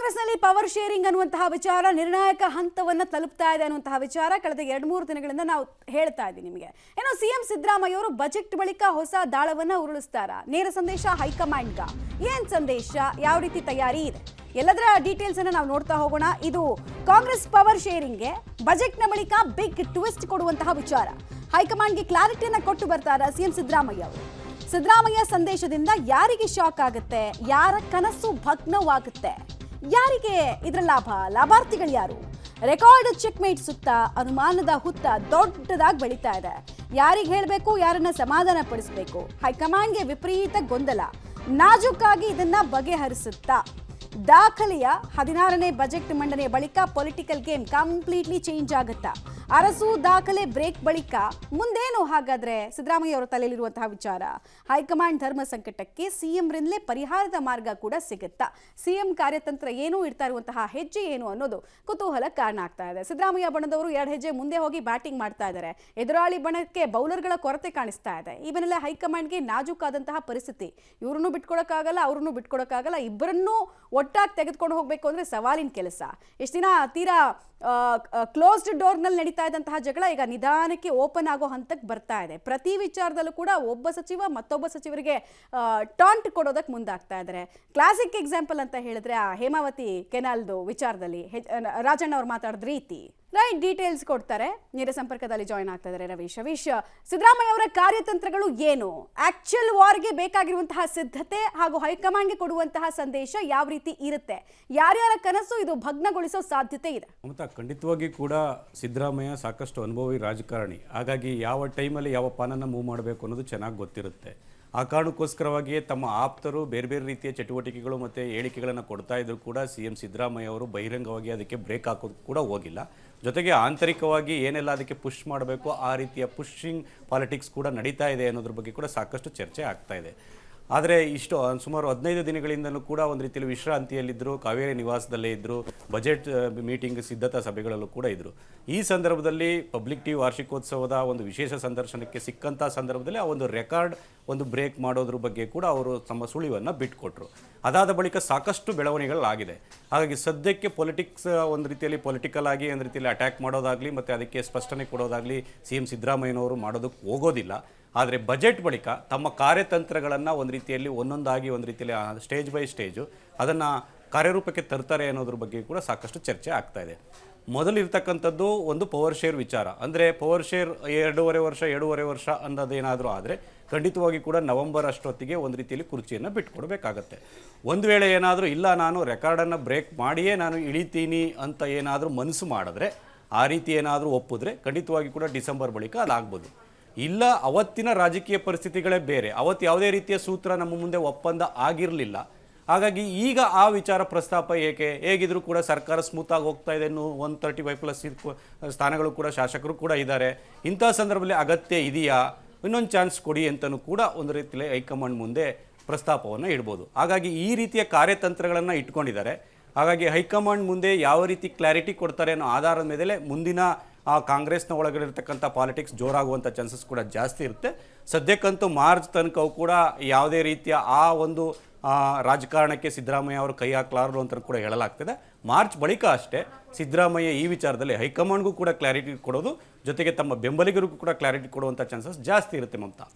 ಕಾಂಗ್ರೆಸ್ನಲ್ಲಿ power sharing ಅನ್ನುವಂತಹ ವಿಚಾರ ನಿರ್ಣಾಯಕ ಹಂತವನ್ನು ತಲುಪ್ತಾ ಇದೆ ಅನ್ನುವಂತಹ ವಿಚಾರ ಕಳೆದ 2-3 ದಿನಗಳಿಂದ ನಾವು ಹೇಳ್ತಾ ಇದ್ದೀವಿ ನಿಮಗೆ. ಏನೋ ಸಿಎಂ ಸಿದ್ದರಾಮಯ್ಯ ಅವರು ಬಜೆಟ್ ಬಳಿಕ ಹೊಸ ದಾಳವನ್ನ ಉರುಳಿಸ್ತಾರ. ನೇರ ಸಂದೇಶ ಹೈಕಮಾಂಡ್ಗ. ಏನ್ ಸಂದೇಶ, ಯಾವ ರೀತಿ ತಯಾರಿ ಇದೆ, ಎಲ್ಲದರ ಡೀಟೇಲ್ಸ್ ಅನ್ನು ನಾವು ನೋಡ್ತಾ ಹೋಗೋಣ. ಇದು ಕಾಂಗ್ರೆಸ್ ಪವರ್ ಶೇರಿಂಗ್ಗೆ ಬಜೆಟ್ನ ಬಳಿಕ ಬಿಗ್ ಟ್ವಿಸ್ಟ್ ಕೊಡುವಂತಹ ವಿಚಾರ. ಹೈಕಮಾಂಡ್ಗೆ ಕ್ಲಾರಿಟಿಯನ್ನ ಕೊಟ್ಟು ಬರ್ತಾರ ಸಿಎಂ ಸಿದ್ದರಾಮಯ್ಯ ಅವರು. ಸಿದ್ದರಾಮಯ್ಯ ಸಂದೇಶದಿಂದ ಯಾರಿಗೆ ಶಾಕ್ ಆಗುತ್ತೆ, ಯಾರ ಕನಸು ಭಗ್ನವಾಗುತ್ತೆ, ಯಾರಿಗೆ ಇದರ ಲಾಭಾರ್ಥಿಗಳು ಯಾರು? ರೆಕಾರ್ಡ್ ಚೆಕ್ಮೇಟ್ ಸುತ್ತ ಅನುಮಾನದ ಹುತ್ತ ದೊಡ್ಡದಾಗಿ ಬೆಳೀತಾ ಇದೆ. ಯಾರಿಗೆ ಹೇಳಬೇಕು, ಯಾರನ್ನ ಸಮಾಧಾನ ಪಡಿಸಬೇಕು? ಹೈಕಮಾಂಡ್ಗೆ ವಿಪರೀತ ಗೊಂದಲ. ನಾಜೂಕಾಗಿ ಇದನ್ನ ಬಗೆಹರಿಸುತ್ತಾ ದಾಖಲೆಯ 16ನೇ ಬಜೆಟ್ ಮಂಡನೆ ಬಳಿಕ ಪೊಲಿಟಿಕಲ್ ಗೇಮ್ ಕಂಪ್ಲೀಟ್ಲಿ ಚೇಂಜ್ ಆಗುತ್ತಾ? ಅರಸು ದಾಖಲೆ ಬ್ರೇಕ್ ಬಳಿಕ ಮುಂದೇನು? ಹಾಗಾದ್ರೆ ಸಿದ್ದರಾಮಯ್ಯ ಅವರ ತಲೆಯಲ್ಲಿರುವಂತಹ ವಿಚಾರ, ಹೈಕಮಾಂಡ್ ಧರ್ಮ ಸಂಕಟಕ್ಕೆ ಸಿಎಂರಿಂದಲೇ ಪರಿಹಾರದ ಮಾರ್ಗ ಕೂಡ ಸಿಗುತ್ತಾ? ಸಿಎಂ ಕಾರ್ಯತಂತ್ರ ಏನು, ಇಡ್ತಾ ಇರುವಂತಹ ಹೆಜ್ಜೆ ಏನು ಅನ್ನೋದು ಕುತೂಹಲ ಕಾರಣ ಆಗ್ತಾ ಇದೆ. ಸಿದ್ದರಾಮಯ್ಯ ಬಣದವರು 2 ಹೆಜ್ಜೆ ಮುಂದೆ ಹೋಗಿ ಬ್ಯಾಟಿಂಗ್ ಮಾಡ್ತಾ ಇದ್ದಾರೆ. ಎದುರಾಳಿ ಬಣಕ್ಕೆ ಬೌಲರ್ಗಳ ಕೊರತೆ ಕಾಣಿಸ್ತಾ ಇದೆ. ಈ ಬೆನ್ನಲ್ಲೇ ಹೈಕಮಾಂಡ್ಗೆ ನಾಜೂಕಾದಂತಹ ಪರಿಸ್ಥಿತಿ. ಇವ್ರನ್ನೂ ಬಿಟ್ಕೊಡಕ್ಕಾಗಲ್ಲ, ಅವ್ರನ್ನೂ ಬಿಟ್ಕೊಡಕ್ಕಾಗಲ್ಲ. ಇಬ್ಬರನ್ನೂ ಒಟ್ಟಾಗಿ ತೆಗೆದುಕೊಂಡು ಹೋಗಬೇಕು ಅಂದ್ರೆ ಸವಾಲಿನ ಕೆಲಸ. ಎಷ್ಟು ದಿನ ತೀರಾ ಕ್ಲೋಸ್ಡ್ ಡೋರ್ನಲ್ಲಿ ನಡೀತಾ ಇದ್ದಂತಹ ಜಗಳ ಈಗ ನಿಧಾನಕ್ಕೆ ಓಪನ್ ಆಗೋ ಹಂತಕ್ಕೆ ಬರ್ತಾ ಇದೆ. ಪ್ರತಿ ವಿಚಾರದಲ್ಲೂ ಕೂಡ ಒಬ್ಬ ಸಚಿವ ಮತ್ತೊಬ್ಬ ಸಚಿವರಿಗೆ ಟಾಂಟ್ ಕೊಡೋದಕ್ಕೆ ಮುಂದಾಗ್ತಾ ಇದ್ದಾರೆ. ಕ್ಲಾಸಿಕ್ ಎಕ್ಸಾಂಪಲ್ ಅಂತ ಹೇಳಿದ್ರೆ ಆ ಹೇಮಾವತಿ ಕೆನಾಲ್ದು ವಿಚಾರದಲ್ಲಿ ರಾಜಣ್ಣ ಅವ್ರು ಮಾತಾಡಿದ ರೀತಿ. ರೈಟ್, ಡೀಟೇಲ್ಸ್ ಕೊಡ್ತಾರೆ. ನೇರ ಸಂಪರ್ಕದಲ್ಲಿ ಜಾಯ್ನ್ ಆಗ್ತಾ ಇದ್ದಾರೆ ರವೀಶ್. ಸಿದ್ದರಾಮಯ್ಯ ಅವರ ಕಾರ್ಯತಂತ್ರಗಳು ಏನು, ಆಕ್ಚುಯಲ್ ವಾರ್ಗೆ ಬೇಕಾಗಿರುವಂತಹ ಸಿದ್ಧತೆ ಹಾಗೂ ಹೈಕಮಾಂಡ್ಗೆ ಕೊಡುವಂತಹ ಸಂದೇಶ ಯಾವ ರೀತಿ ಇರುತ್ತೆ, ಯಾರ್ಯಾರ ಕನಸು ಇದು ಭಗ್ನಗೊಳಿಸೋ ಸಾಧ್ಯತೆ ಇದೆ? ಖಂಡಿತವಾಗಿ ಕೂಡ ಸಿದ್ದರಾಮಯ್ಯ ಸಾಕಷ್ಟು ಅನುಭವಿ ರಾಜಕಾರಣಿ. ಹಾಗಾಗಿ ಯಾವ ಟೈಮಲ್ಲಿ ಯಾವ ಪಾನನ್ನು ಮೂವ್ ಮಾಡಬೇಕು ಅನ್ನೋದು ಚೆನ್ನಾಗಿ ಗೊತ್ತಿರುತ್ತೆ. ಆ ಕಾರಣಕ್ಕೋಸ್ಕರವಾಗಿಯೇ ತಮ್ಮ ಆಪ್ತರು ಬೇರೆ ಬೇರೆ ರೀತಿಯ ಚಟುವಟಿಕೆಗಳು ಮತ್ತು ಹೇಳಿಕೆಗಳನ್ನು ಕೊಡ್ತಾ ಇದ್ರು ಕೂಡ ಸಿಎಂ ಸಿದ್ದರಾಮಯ್ಯ ಅವರು ಬಹಿರಂಗವಾಗಿ ಅದಕ್ಕೆ ಬ್ರೇಕ್ ಹಾಕೋದು ಕೂಡ ಹೋಗಿಲ್ಲ. ಜೊತೆಗೆ ಆಂತರಿಕವಾಗಿ ಏನೆಲ್ಲ ಅದಕ್ಕೆ ಪುಷ್ ಮಾಡಬೇಕು ಆ ರೀತಿಯ ಪುಷಿಂಗ್ ಪಾಲಿಟಿಕ್ಸ್ ಕೂಡ ನಡೀತಾ ಇದೆ ಅನ್ನೋದ್ರ ಬಗ್ಗೆ ಕೂಡ ಸಾಕಷ್ಟು ಚರ್ಚೆ ಆಗ್ತಾ ಇದೆ. ಆದರೆ ಸುಮಾರು 15 ದಿನಗಳಿಂದಲೂ ಕೂಡ ಒಂದು ರೀತಿಯಲ್ಲಿ ವಿಶ್ರಾಂತಿಯಲ್ಲಿದ್ದರು, ಕಾವೇರಿ ನಿವಾಸದಲ್ಲೇ ಇದ್ದರು, ಬಜೆಟ್ ಮೀಟಿಂಗ್ ಸಿದ್ಧತಾ ಸಭೆಗಳಲ್ಲೂ ಕೂಡ ಇದ್ದರು. ಈ ಸಂದರ್ಭದಲ್ಲಿ ಪಬ್ಲಿಕ್ ಟಿವಿ ವಾರ್ಷಿಕೋತ್ಸವದ ಒಂದು ವಿಶೇಷ ಸಂದರ್ಶನಕ್ಕೆ ಸಿಕ್ಕಂಥ ಸಂದರ್ಭದಲ್ಲಿ ಆ ಒಂದು ರೆಕಾರ್ಡ್ ಒಂದು ಬ್ರೇಕ್ ಮಾಡೋದ್ರ ಬಗ್ಗೆ ಕೂಡ ಅವರು ತಮ್ಮ ಸುಳಿವನ್ನು ಬಿಟ್ಟುಕೊಟ್ರು. ಅದಾದ ಬಳಿಕ ಸಾಕಷ್ಟು ಬೆಳವಣಿಗೆಗಳಾಗಿದೆ. ಹಾಗಾಗಿ ಸದ್ಯಕ್ಕೆ ಪೊಲಿಟಿಕ್ಸ್ ಒಂದು ರೀತಿಯಲ್ಲಿ ಪೊಲಿಟಿಕಲ್ ಆಗಿ ಒಂದು ರೀತಿಯಲ್ಲಿ ಅಟ್ಯಾಕ್ ಮಾಡೋದಾಗಲಿ ಮತ್ತು ಅದಕ್ಕೆ ಸ್ಪಷ್ಟನೆ ಕೊಡೋದಾಗಲಿ ಸಿಎಂ ಸಿದ್ದರಾಮಯ್ಯನವರು ಮಾಡೋದಕ್ಕೆ ಹೋಗೋದಿಲ್ಲ. ಆದರೆ ಬಜೆಟ್ ಬಳಿಕ ತಮ್ಮ ಕಾರ್ಯತಂತ್ರಗಳನ್ನು ಒಂದು ರೀತಿಯಲ್ಲಿ ಒಂದೊಂದಾಗಿ ಒಂದು ರೀತಿಯಲ್ಲಿ ಸ್ಟೇಜ್ ಬೈ ಸ್ಟೇಜು ಅದನ್ನು ಕಾರ್ಯರೂಪಕ್ಕೆ ತರ್ತಾರೆ ಅನ್ನೋದ್ರ ಬಗ್ಗೆ ಕೂಡ ಸಾಕಷ್ಟು ಚರ್ಚೆ ಆಗ್ತಾ ಇದೆ. ಮೊದಲಿರ್ತಕ್ಕಂಥದ್ದು ಒಂದು ಪವರ್ ಶೇರ್ ವಿಚಾರ. ಅಂದರೆ ಪವರ್ ಶೇರ್ 2.5 ವರ್ಷ ಅನ್ನೋದೇನಾದರೂ ಆದರೆ ಖಂಡಿತವಾಗಿ ಕೂಡ ನವೆಂಬರ್ ಅಷ್ಟೊತ್ತಿಗೆ ಒಂದು ರೀತಿಯಲ್ಲಿ ಕುರ್ಚಿಯನ್ನು ಬಿಟ್ಕೊಡ್ಬೇಕಾಗತ್ತೆ. ಒಂದು ವೇಳೆ ಏನಾದರೂ ಇಲ್ಲ ನಾನು ರೆಕಾರ್ಡನ್ನು ಬ್ರೇಕ್ ಮಾಡಿಯೇ ನಾನು ಇಳಿತೀನಿ ಅಂತ ಏನಾದರೂ ಮನಸ್ಸು ಮಾಡಿದ್ರೆ, ಆ ರೀತಿ ಏನಾದರೂ ಒಪ್ಪಿದ್ರೆ ಖಂಡಿತವಾಗಿ ಕೂಡ ಡಿಸೆಂಬರ್ ಬಳಿಕ ಅದಾಗ್ಬೋದು. ಇಲ್ಲ, ಅವತ್ತಿನ ರಾಜಕೀಯ ಪರಿಸ್ಥಿತಿಗಳೇ ಬೇರೆ, ಅವತ್ತು ಯಾವುದೇ ರೀತಿಯ ಸೂತ್ರ ನಮ್ಮ ಮುಂದೆ ಒಪ್ಪಂದ ಆಗಿರಲಿಲ್ಲ. ಹಾಗಾಗಿ ಈಗ ಆ ವಿಚಾರ ಪ್ರಸ್ತಾಪ ಏಕೆ? ಹೇಗಿದ್ರು ಕೂಡ ಸರ್ಕಾರ ಸ್ಮೂತಾಗಿ ಹೋಗ್ತಾ ಇದೆ, 135+ ಸ್ಥಾನಗಳು ಕೂಡ ಶಾಸಕರು ಕೂಡ ಇದ್ದಾರೆ. ಇಂಥ ಸಂದರ್ಭದಲ್ಲಿ ಅಗತ್ಯ ಇದೆಯಾ, ಇನ್ನೊಂದು ಚಾನ್ಸ್ ಕೊಡಿ ಅಂತಲೂ ಕೂಡ ಒಂದು ರೀತಿಯಲ್ಲಿ ಹೈಕಮಾಂಡ್ ಮುಂದೆ ಪ್ರಸ್ತಾಪವನ್ನು ಇಡ್ಬೋದು. ಹಾಗಾಗಿ ಈ ರೀತಿಯ ಕಾರ್ಯತಂತ್ರಗಳನ್ನು ಇಟ್ಕೊಂಡಿದ್ದಾರೆ. ಹಾಗಾಗಿ ಹೈಕಮಾಂಡ್ ಮುಂದೆ ಯಾವ ರೀತಿ ಕ್ಲಾರಿಟಿ ಕೊಡ್ತಾರೆ ಅನ್ನೋ ಆಧಾರದ ಮೇಲೆ ಮುಂದಿನ ಕಾಂಗ್ರೆಸ್ನ ಒಳಗಡೆ ಪಾಲಿಟಿಕ್ಸ್ ಜೋರಾಗುವಂಥ ಚಾನ್ಸಸ್ ಕೂಡ ಜಾಸ್ತಿ ಇರುತ್ತೆ. ಸದ್ಯಕ್ಕಂತೂ ಮಾರ್ಚ್ ತನಕವೂ ಕೂಡ ಯಾವುದೇ ರೀತಿಯ ಆ ಒಂದು ರಾಜಕಾರಣಕ್ಕೆ ಸಿದ್ದರಾಮಯ್ಯ ಅವರು ಕೈ ಹಾಕಲಾರರು ಅಂತ ಕೂಡ ಹೇಳಲಾಗ್ತದೆ. ಮಾರ್ಚ್ ಬಳಿಕ ಅಷ್ಟೇ ಸಿದ್ದರಾಮಯ್ಯ ಈ ವಿಚಾರದಲ್ಲಿ ಹೈಕಮಾಂಡ್ಗೂ ಕೂಡ ಕ್ಲಾರಿಟಿ ಕೊಡೋದು, ಜೊತೆಗೆ ತಮ್ಮ ಬೆಂಬಲಿಗರಿಗೂ ಕೂಡ ಕ್ಲಾರಿಟಿ ಕೊಡುವಂಥ ಚಾನ್ಸಸ್ ಜಾಸ್ತಿ ಇರುತ್ತೆ ಮಮತಾ.